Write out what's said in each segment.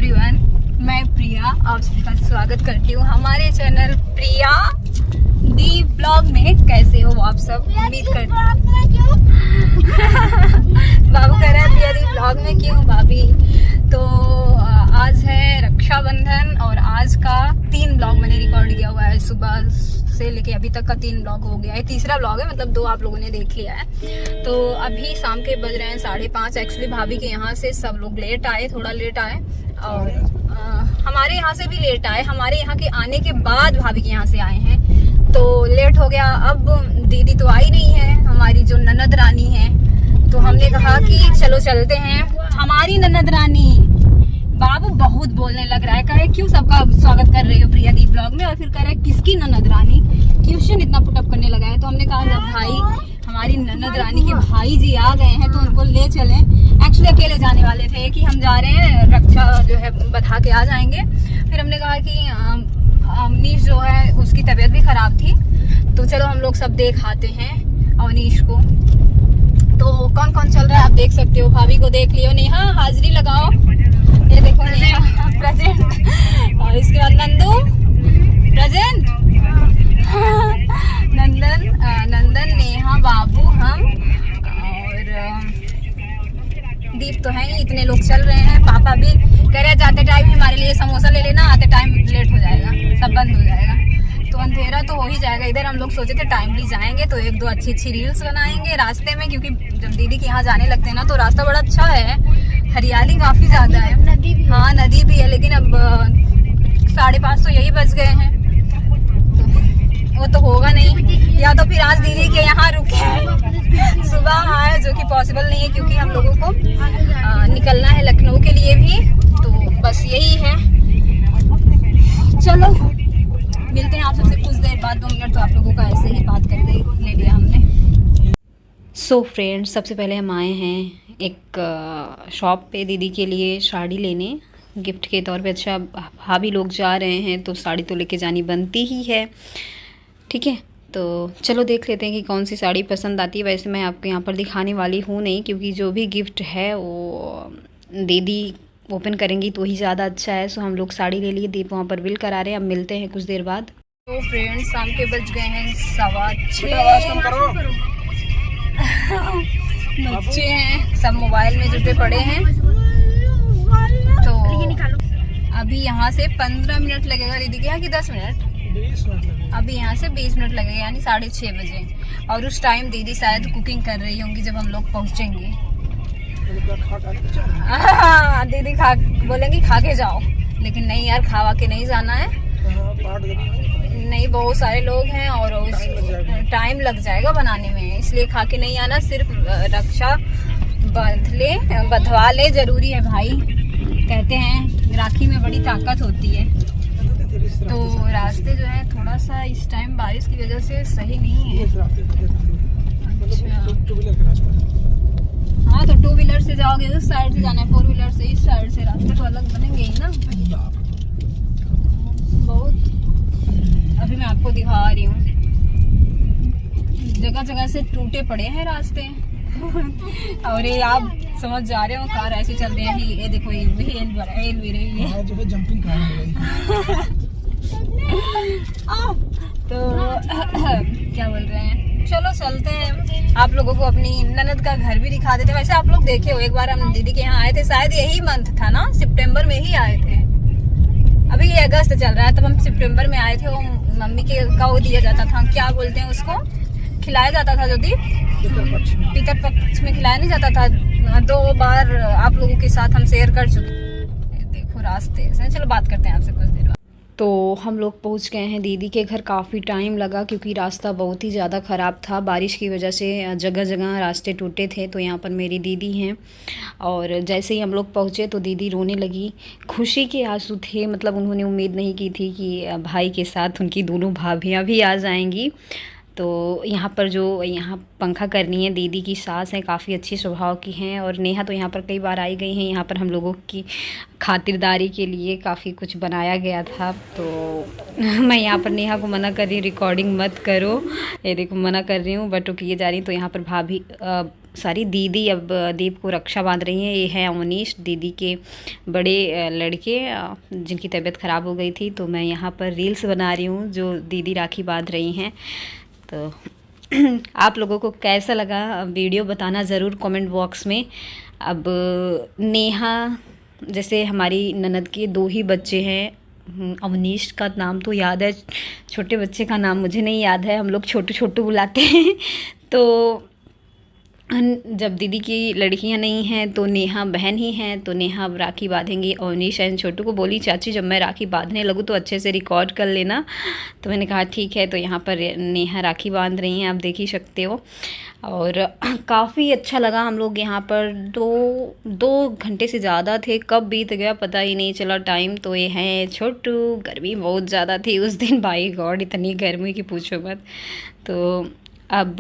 Everyone, मैं प्रिया आप सभी का स्वागत करती हूँ हमारे चैनल प्रिया दी ब्लॉग में। कैसे हो आप सब? उम्मीद करती हूँ बाबू कह रहा है प्रिया दी ब्लॉग में क्यों भाभी। तो आज है रक्षाबंधन और आज का 3 ब्लॉग मैंने रिकॉर्ड किया हुआ है। सुबह से लेके अभी तक का 3 ब्लॉग हो गया है। तीसरा ब्लॉग है, मतलब 2 आप लोगों ने देख लिया है। तो अभी शाम के बज रहे हैं 5:30। एक्चुअली भाभी के यहाँ से सब लोग लेट आए, थोड़ा लेट आए और हमारे यहाँ से भी लेट आए। हमारे यहाँ के आने के बाद भाभी के यहाँ से आए हैं तो लेट हो गया। अब दीदी तो आई नहीं है, हमारी जो ननद रानी है, तो हमने कहा कि चलो चलते हैं। हमारी ननद रानी बाबू बहुत बोलने लग रहा है, कहे क्यों सबका स्वागत कर रही हो प्रिया दी ब्लॉग में, और फिर कह रहा है किसकी ननद रानी, क्वेश्चन इतना पुटअप करने लगा है। तो हमने कहा जब भाई हमारी ननद रानी के भाई जी आ गए हैं तो उनको ले चलें। एक्चुअली अकेले जाने वाले थे कि हम जा रहे हैं, रक्षा जो है बता के आ जाएंगे। फिर हमने कहा कि अवनीश जो है उसकी तबीयत भी खराब थी तो चलो हम लोग सब देख आते हैं अवनीश को। तो कौन कौन चल रहा है आप देख सकते हो। भाभी को देख लियो। नेहा हाजिरी लगाओ, ये देखो नेहा प्रेजेंट, और इसके बाद नंदू प्रेजेंट, नंदन, नेहा, बाबू, हम और दीप तो है ही। इतने लोग चल रहे हैं। पापा भी कह रहे जाते टाइम हमारे लिए समोसा ले लेना, आते टाइम लेट हो जाएगा, सब बंद हो जाएगा, तो अंधेरा तो हो ही जाएगा। इधर हम लोग सोचे थे टाइमली जाएंगे तो 1-2 अच्छी रील्स बनाएंगे रास्ते में, क्योंकि जब दीदी के यहाँ जाने लगते हैं ना तो रास्ता बड़ा अच्छा है, हरियाली काफी ज्यादा है। नदी भी, हाँ नदी भी है, लेकिन अब 5:30 तो यही बज गए हैं तो वो तो होगा नहीं। या तो फिर आज दीदी के यहाँ रुके सुबह आए, जो कि पॉसिबल नहीं है क्योंकि हम लोगों को निकलना है लखनऊ के लिए भी। तो बस यही है, चलो मिलते हैं आप सबसे कुछ देर बाद। 2 मिनट तो आप लोगों का ऐसे ही बात करते ले लिया हमने। सो फ्रेंड्स, सबसे पहले हम आए हैं एक शॉप पे दीदी के लिए साड़ी लेने गिफ्ट के तौर पे। अच्छा भाभी लोग जा रहे हैं तो साड़ी तो लेके जानी बनती ही है, ठीक है। तो चलो देख लेते हैं कि कौन सी साड़ी पसंद आती है। वैसे मैं आपको यहाँ पर दिखाने वाली हूँ नहीं, क्योंकि जो भी गिफ्ट है वो दीदी ओपन करेंगी तो ही ज़्यादा अच्छा है। सो हम लोग साड़ी ले लिए, दीप वहाँ पर बिल करा रहे हैं। अब मिलते हैं कुछ देर बाद। तो फ्रेंड्स, शाम के बज गए हैं 6:15। बच्चे हैं सब मोबाइल में जुटे पड़े हैं। तो अभी यहाँ से 15 मिनट लगेगा दीदी के यहाँ की 10 मिनट, अभी यहाँ से 20 मिनट लगेगा, यानी 6:30 बजे। और उस टाइम दीदी शायद कुकिंग कर रही होंगी जब हम लोग पहुँचेंगे। दीदी बोलेंगी खा के जाओ, लेकिन नहीं यार, खावा के नहीं जाना है। नहीं, बहुत सारे लोग हैं और टाइम लग जाएगा बनाने में, इसलिए खा के नहीं आना। सिर्फ रक्षा बंधवा ले, जरूरी है भाई। कहते हैं राखी में बड़ी ताकत होती है। तो रास्ते जो है थोड़ा सा इस टाइम बारिश की वजह से सही नहीं है। अच्छा हाँ, तो 2 व्हीलर से जाओगे उस साइड से जाना है, 4 व्हीलर से इस साइड से। रास्ते तो अलग बनेंगे ही ना बहुत। अभी मैं आपको दिखा रही हूँ, जगह जगह से टूटे पड़े हैं रास्ते और ये आप समझ जा रहे हो, कार ऐसे चल रही है। ये देखो, ये हिल भी रही है जो है जंपिंग कार हो रही तो क्या बोल रहे हैं, चलो चलते हैं। आप लोगों को अपनी ननद का घर भी दिखा देते हैं। वैसे आप लोग देखे हो, एक बार हम दीदी के यहाँ आए थे, शायद यही मंथ था ना, सितंबर में ही आए थे। अभी ये अगस्त चल रहा है, तब हम सितंबर में आए थे। वो मम्मी के का वो दिया जाता था, क्या बोलते हैं उसको, खिलाया जाता था। जो दी पितर पक्ष में खिलाया नहीं जाता था। 2 बार आप लोगों के साथ हम शेयर कर चुके। देखो रास्ते से, चलो बात करते हैं आपसे कुछ देर बाद। तो हम लोग पहुंच गए हैं दीदी के घर। काफ़ी टाइम लगा क्योंकि रास्ता बहुत ही ज़्यादा ख़राब था, बारिश की वजह से जगह जगह रास्ते टूटे थे। तो यहाँ पर मेरी दीदी हैं, और जैसे ही हम लोग पहुँचे तो दीदी रोने लगी। खुशी के आंसू थे, मतलब उन्होंने उम्मीद नहीं की थी कि भाई के साथ उनकी दोनों भाभियाँ भी आ जाएंगी। तो यहाँ पर जो यहाँ पंखा करनी है दीदी की सास हैं, काफ़ी अच्छी स्वभाव की हैं। और नेहा तो यहाँ पर कई बार आई गई हैं। यहाँ पर हम लोगों की खातिरदारी के लिए काफ़ी कुछ बनाया गया था। तो मैं यहाँ पर नेहा को मना कर रही हूँ, रिकॉर्डिंग मत करो, ये देखो मना कर रही हूँ, बट वो किए जा रही। तो यहाँ पर भाभी सारी दीदी अब दीप को रक्षा बांध रही हैं। ये है अवनीश, दीदी के बड़े लड़के जिनकी तबीयत ख़राब हो गई थी। तो मैं यहाँ पर रील्स बना रही हूँ जो दीदी राखी बांध रही हैं। तो आप लोगों को कैसा लगा वीडियो बताना ज़रूर कमेंट बॉक्स में। अब नेहा, जैसे हमारी ननद के 2 ही बच्चे हैं, अवनीश का नाम तो याद है, छोटे बच्चे का नाम मुझे नहीं याद है, हम लोग छोटू छोटू बुलाते हैं। तो जब दीदी की लड़कियां नहीं हैं तो नेहा बहन ही हैं, तो नेहा अब राखी बांधेंगी। अवनीश एंड छोटू को बोली चाची जब मैं राखी बांधने लगूँ तो अच्छे से रिकॉर्ड कर लेना। तो मैंने कहा ठीक है। तो यहाँ पर नेहा राखी बांध रही हैं, आप देख ही सकते हो। और काफ़ी अच्छा लगा। हम लोग यहाँ पर 2 घंटे से ज़्यादा थे, कब बीत गया पता ही नहीं चला टाइम। तो ये हैं छोटू, गर्मी बहुत ज़्यादा थी उस दिन, बाई गॉड इतनी गर्मी की पूछो मत। तो अब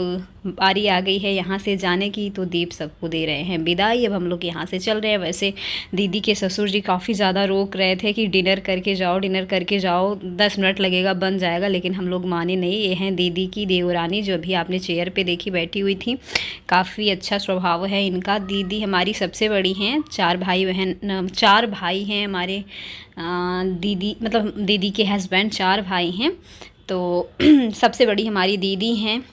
बारी आ गई है यहाँ से जाने की, तो दीप सबको दे रहे हैं विदाई। अब हम लोग यहाँ से चल रहे हैं। वैसे दीदी के ससुर जी काफ़ी ज़्यादा रोक रहे थे कि डिनर करके जाओ, 10 मिनट लगेगा बन जाएगा, लेकिन हम लोग माने नहीं। ये हैं दीदी की देवरानी जो अभी आपने चेयर पे देखी बैठी हुई थी। काफ़ी अच्छा स्वभाव है इनका। दीदी हमारी सबसे बड़ी हैं, 4 भाई हैं हमारे। दीदी मतलब दीदी के हस्बैंड 4 भाई हैं, तो सबसे बड़ी हमारी दीदी हैं।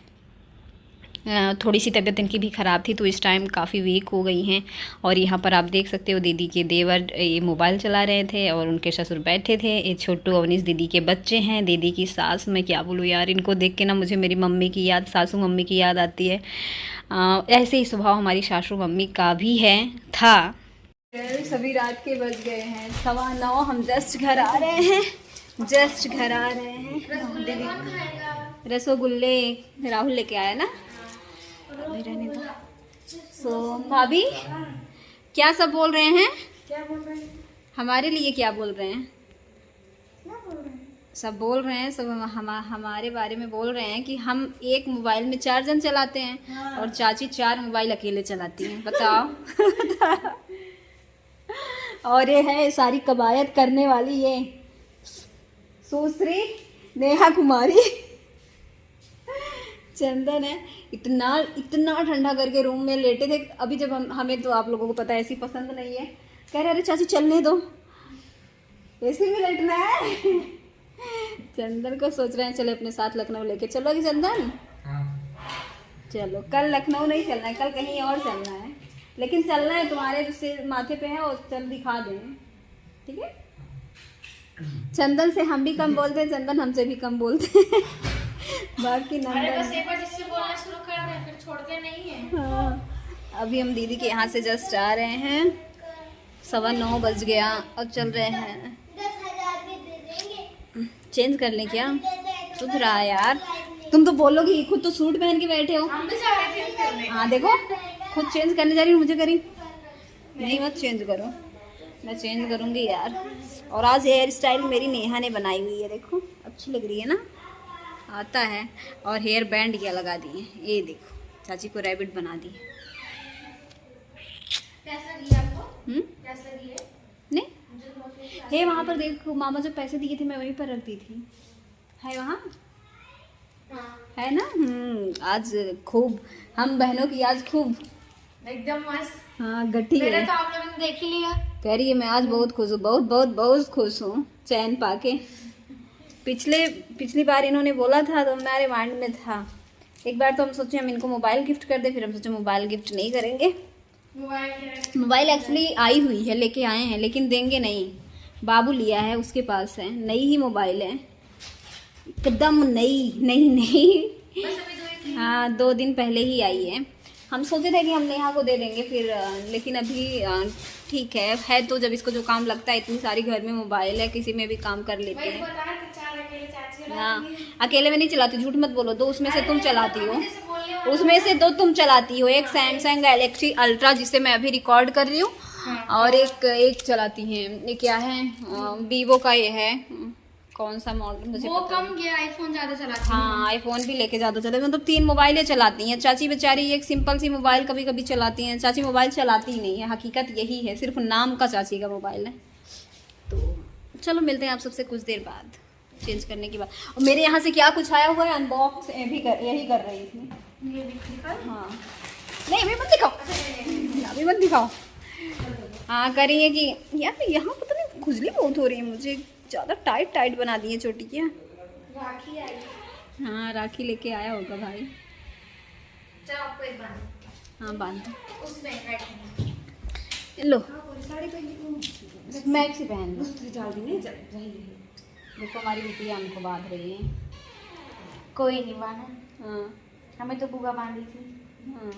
थोड़ी सी तबीयत इनकी भी ख़राब थी तो इस टाइम काफ़ी वीक हो गई हैं। और यहाँ पर आप देख सकते हो दीदी के देवर ये मोबाइल चला रहे थे और उनके ससुर बैठे थे। ये छोटू अवनीश दीदी के बच्चे हैं। दीदी की सास, मैं क्या बोलूँ यार, इनको देख के ना मुझे मेरी मम्मी की याद, सासू मम्मी की याद आती है। ऐसे ही स्वभाव हमारी सासू मम्मी का भी था। सभी रात के बज गए हैं 9:15। हम जस्ट घर आ रहे हैं। रसगुल्ले राहुल लेके आया ना। सो भाभी क्या सब बोल रहे हैं? हमारे लिए क्या बोल रहे हैं? सब बोल रहे हैं, सब हमारे बारे में बोल रहे हैं कि हम एक मोबाइल में 4 जन चलाते हैं और चाची 4 मोबाइल अकेले चलाती हैं। बताओ। और ये है सारी कवायद करने वाली ये सुश्री नेहा कुमारी। चंदन है। इतना ठंडा करके रूम में लेटे थे अभी जब हमें तो आप लोगों को पता है ऐसी पसंद नहीं है। कह रहे अरे चाची चलने दो, एसी में लेटना है। चंदन को सोच रहे हैं चले अपने साथ लखनऊ लेके चलोगी चंदन? चलो, कल लखनऊ नहीं चलना है, कल कहीं और चलना है, लेकिन चलना है तुम्हारे जो सिर माथे पे है और चल दिखा दें, ठीक है? चंदन से हम भी कम बोलते हैं, चंदन हमसे भी कम बोलते हैं। बाकी नंबर जिससे बोलना शुरू कर दें फिर छोड़ते नहीं है। हाँ, अभी हम दीदी के यहाँ से जस्ट आ रहे हैं, 9:15 बज गया। अब चल रहे हैं। 10,000 दे देंगे। चेंज कर लें क्या? सुध रहा है यार, तुम तो बोलोगी, खुद तो सूट पहन के बैठे हो। हम भी जा रहे थे चेंज करने। हाँ देखो, खुद चेंज करने जा रही हूँ, मुझे करी नहीं, मत चेंज करो, मैं चेंज करूँगी यार। और आज हेयर स्टाइल मेरी नेहा ने बनाई हुई है, देखो अच्छी लग रही है ना, आता है। और हेयर बैंड क्या लगा दिए, ये देखो चाची को रैबिट बना दी। कैसा लगी आपको? कैसा लगी है? नहीं है वहाँ पर देखो, मामा जो पैसे दिए थे मैं वहीं पर रख दी थी, है वहाँ। हाँ। है ना। आज खूब हम बहनों की आज खूब एकदम मस्त। हाँ गट्टी है। तो आप लोगों ने देख ही लिया। कह रही है मैं आज बहुत खुश हूँ, बहुत खुश हूँ चैन पाके। पिछली बार इन्होंने बोला था तो हमारे माइंड में था। एक बार तो हम सोचे हम इनको मोबाइल गिफ्ट कर दे, फिर हम सोचे मोबाइल गिफ्ट नहीं करेंगे। मोबाइल एक्चुअली आई हुई है, लेके आए हैं, लेकिन देंगे नहीं। बाबू लिया है, उसके पास है, नई ही मोबाइल है, एकदम नई। हाँ 2 दिन पहले ही आई है। हम सोचे थे कि हम नेहा को दे देंगे फिर, लेकिन अभी ठीक है तो जब इसको जो काम लगता है, इतनी सारी घर में मोबाइल है, किसी में भी काम कर लेते हैं। हाँ अकेले में नहीं चलाती, झूठ मत बोलो। 2 उसमें से तुम चलाती हो, उसमें से 2 तुम चलाती हो। एक सैमसंग गैलेक्सी अल्ट्रा जिससे मैं अभी रिकॉर्ड कर रही हूँ, और एक चलाती हैं, ये क्या है, वीवो का ये है, कौन सा मॉडल मुझे वो कम गया, आईफोन ज़्यादा चलाती है। हाँ आईफोन भी लेके ज़्यादा चलाती है, मतलब 3 मोबाइलें चलाती हैं। चाची बेचारी एक सिंपल सी मोबाइल कभी कभी चलाती हैं। चाची मोबाइल चलाती ही नहीं है, हकीकत यही है, सिर्फ नाम का चाची का मोबाइल है। तो चलो मिलते हैं आप सबसे कुछ देर बाद, चेंज करने के बाद। और मेरे यहाँ से क्या कुछ आया हुआ है, अनबॉक्स यही कर रही थी। हाँ नहीं अभी मत दिखाओ, अभी मत दिखाओ। हाँ करेंगे कि यार यहाँ पता नहीं खुजली बहुत हो रही है मुझे, ज़्यादा टाइट टाइट बना दी है चोटी क्या। राखी आई। हाँ राखी लेके आया होगा भाई। चलो आपको एक बांध। हाँ बांध उसमें लो। साड़ी पहन मैक्सी पहन लो। जल्दी नहीं चल रही। देखो हमारी बिटिया हमको बांध रही है। कोई नहीं बांधा। हाँ हमें तो बुआ बांधी थी। हाँ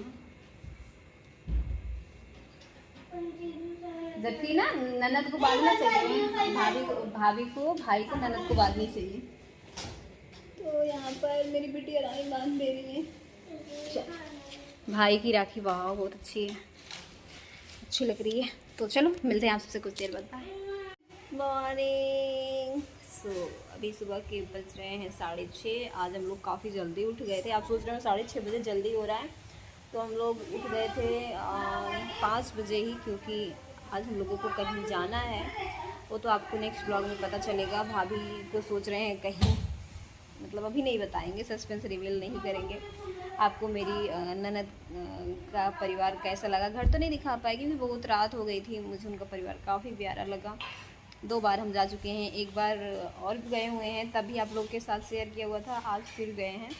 जबकि ना ननद को बांधना चाहिए, भाभी को भाई को ननद को बांधनी चाहिए। तो यहाँ पर मेरी बिटिया राखी बांध दे रही है। भाई की राखी वाह बहुत अच्छी है, अच्छी लग रही है। तो चलो मिलते हैं आपसे कुछ देर बाद। मॉर्निंग। सो अभी सुबह के बज रहे हैं 6:30। आज हम लोग काफ़ी जल्दी उठ गए थे। आप सोच रहे हो 6:30 बजे जल्दी हो रहा है, तो हम लोग उठ गए थे 5 बजे ही, क्योंकि आज हम लोगों को कहीं जाना है। वो तो आपको नेक्स्ट ब्लॉग में पता चलेगा। भाभी को सोच रहे हैं कहीं, मतलब अभी नहीं बताएंगे, सस्पेंस रिवील नहीं करेंगे। आपको मेरी ननद का परिवार कैसा लगा, घर तो नहीं दिखा पाएगी क्योंकि बहुत रात हो गई थी। मुझे उनका परिवार काफ़ी प्यारा लगा। 2 बार हम जा चुके हैं, एक बार और गए हुए हैं, तभी आप लोग के साथ शेयर किया हुआ था। आज फिर गए हैं,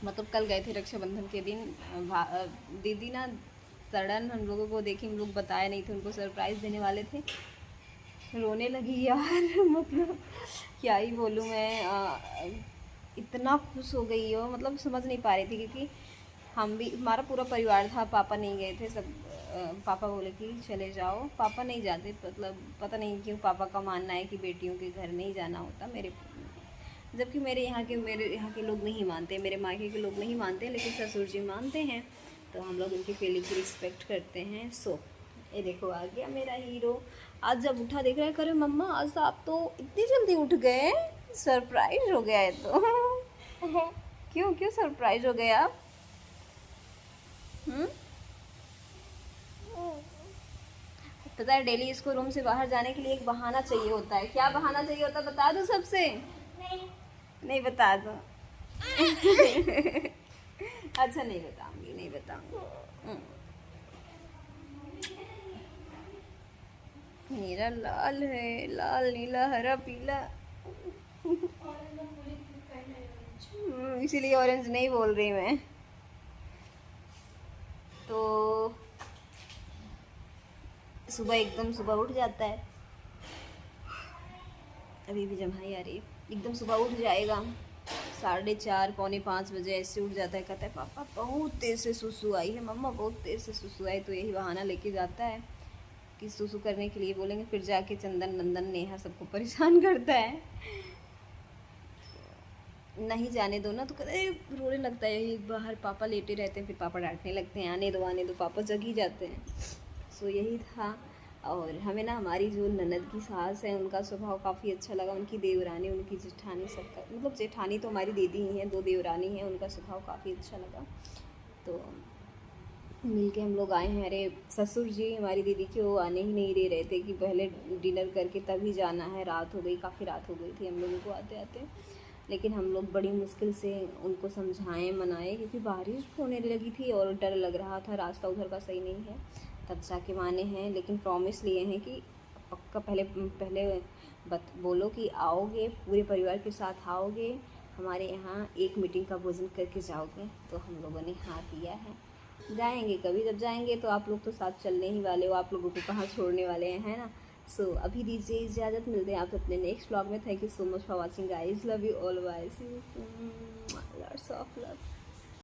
मतलब कल गए थे रक्षाबंधन के दिन। दीदी ना सडन हम लोगों को देखी, हम लोग बताए नहीं थे, उनको सरप्राइज़ देने वाले थे। रोने लगी यार मतलब क्या ही बोलूँ मैं, इतना खुश हो गई हो, मतलब समझ नहीं पा रही थी। क्योंकि हम भी, हमारा पूरा परिवार था, पापा नहीं गए थे। सब पापा बोले कि चले जाओ, पापा नहीं जाते, मतलब पता नहीं क्यों पापा का मानना है कि बेटियों के घर नहीं जाना होता। जबकि मेरे यहाँ के लोग नहीं मानते, मेरे मायके के लोग नहीं मानते, लेकिन ससुर जी मानते हैं, तो हम लोग उनकी फीलिंग की रिस्पेक्ट करते हैं। सो ये देखो आ गया मेरा हीरो। आज जब उठा देख रहा है, करे मम्मा आज आप तो इतनी जल्दी उठ गए, सरप्राइज हो गया है तो क्यों सरप्राइज हो गए आप? पता है डेली इसको रूम से बाहर जाने के लिए एक बहाना चाहिए होता है। क्या बहाना चाहिए होता है बता दो सबसे? नहीं बता दो अच्छा नहीं बताऊंगी। मेरा लाल है, लाल नीला हरा पीला इसीलिए ऑरेंज नहीं बोल रही मैं। तो एकदम सुबह उठ जाता है, अभी भी जम्हाई आ रही है। एकदम सुबह उठ जाएगा 4:30 पौने 5 बजे ऐसे उठ जाता है। कहता है पापा बहुत तेज़ से सुसु आई है, मम्मा बहुत तेज़ से सुसु आई। तो यही बहाना लेके जाता है कि सुसु करने के लिए बोलेंगे, फिर जाके चंदन नंदन नेहा सबको परेशान करता है। नहीं जाने दो ना तो कहते रोने लगता है, बाहर पापा लेटे रहते हैं, फिर पापा डांटने लगते हैं, आने दो पापा जग ही जाते हैं। सो यही था। और हमें ना हमारी जो ननद की सास है उनका स्वभाव काफ़ी अच्छा लगा, उनकी देवरानी, उनकी जेठानी, सबका, मतलब जेठानी तो हमारी दीदी ही हैं, 2 देवरानी हैं, उनका स्वभाव काफ़ी अच्छा लगा। तो मिल के हम लोग आए हैं। अरे ससुर जी हमारी दीदी की वो आने ही नहीं दे रहे थे कि पहले डिनर करके तभी जाना है। रात हो गई, काफ़ी रात हो गई थी हम लोगों को आते आते, लेकिन हम लोग बड़ी मुश्किल से उनको समझाएं मनाएं, क्योंकि बारिश होने लगी थी और डर लग रहा था, रास्ता उधर का सही नहीं है। तब जाके माने हैं, लेकिन प्रॉमिस लिए हैं कि पक्का पहले बोलो कि आओगे, पूरे परिवार के साथ आओगे, हमारे यहाँ एक मीटिंग का भोजन करके जाओगे। तो हम लोगों ने हाँ किया है। जाएंगे कभी, जब जाएंगे तो आप लोग तो साथ चलने ही वाले हो, आप लोगों को कहाँ छोड़ने वाले हैं, है ना। सो अभी दीजिए इजाज़त, मिलते हैं आप अपने नेक्स्ट ब्लॉग में। Thank you so much for watching guys, love you all, bye, see you, lots of love.